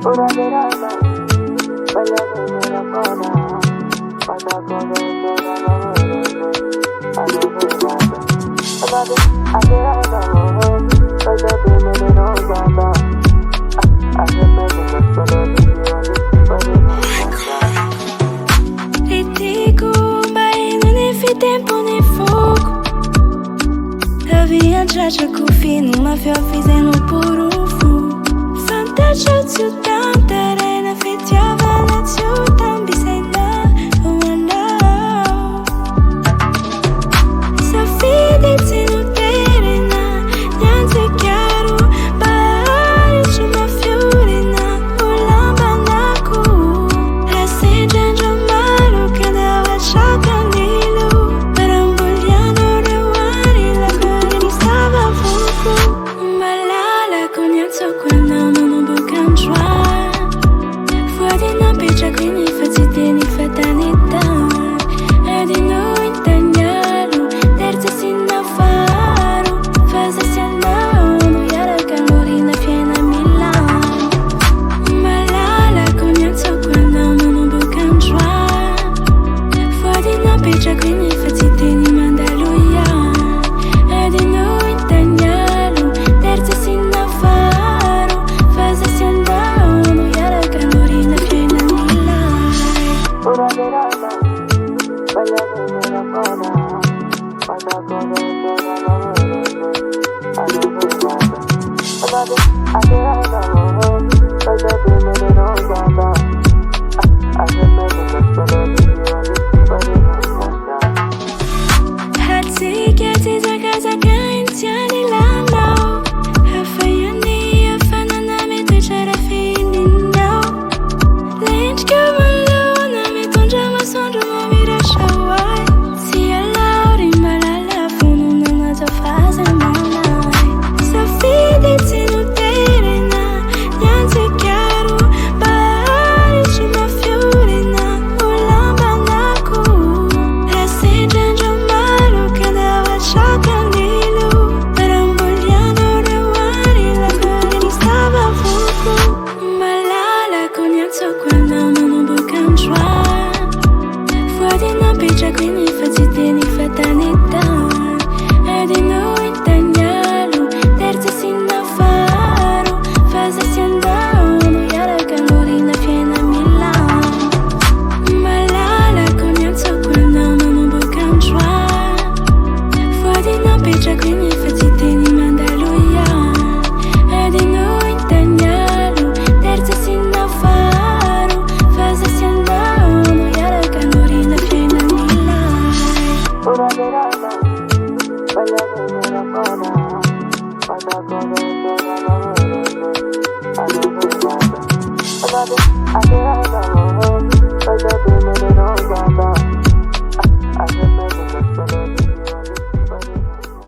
Pura verana, bella nera buona, vada con vado a verana, vada bene non gamba, a me solo di Ritico, mai non è tempo né fogo. La viaggiaccia con fino, ma fizendo por fu. Fantasia tanta arena, fittiava la città, bisogna andare. Se fide se non terena, niente chiaro, bari su una fiorina, o l'ambanaco. La sede giamaro che dava sciacanilo, per ambogliano rewari, la cuore mi stava a fuoco. Malala con il suo quando non bucan già. Fuori una piccia quindi fazzi tieni fatanità. E di noi intagnalo, terza sinna faro. Fase si andano, iara calorina piena Milano. Malala con il suo quando non bucan già. Fuori una piccia quindi fazzi tieni mandaluia. E di noi intagnalo, terza sinna faro. Fase si andano, iara calorina piena Milano. Pura verana, bella nera buona, vada con vado a verana, vada bene non gamba, a me solo di Hatsi kiasi za casa kantiani lano. Hafayani afanana me tu chara fini now. Lente que malona me tonja masonjo no mira shawai. Si a laura imbalala funo não as faz a malai. Sa fide se no terena, niente chiaro, bari su una fiorina, o l'ambanaco. La sede giamaro che dava sciacanilo, per ambogliano rewari, la cuore mi stava a fuoco. Malala con il suo quando non bucan già. Fuori una piccia quindi fazzi tieni fatanità. E di noi intagnalo, terza sinna faro. Fase si andano, iara calorina piena Milano. Malala con il suo quando non bucan già. Fuori una piccia quindi fazzi tieni mandaluia. E di noi intagnalo, terza sinna faro. Fase si andano, iara calorina piena Milano. Pura verana, bella nera buona, vada con vado a verana.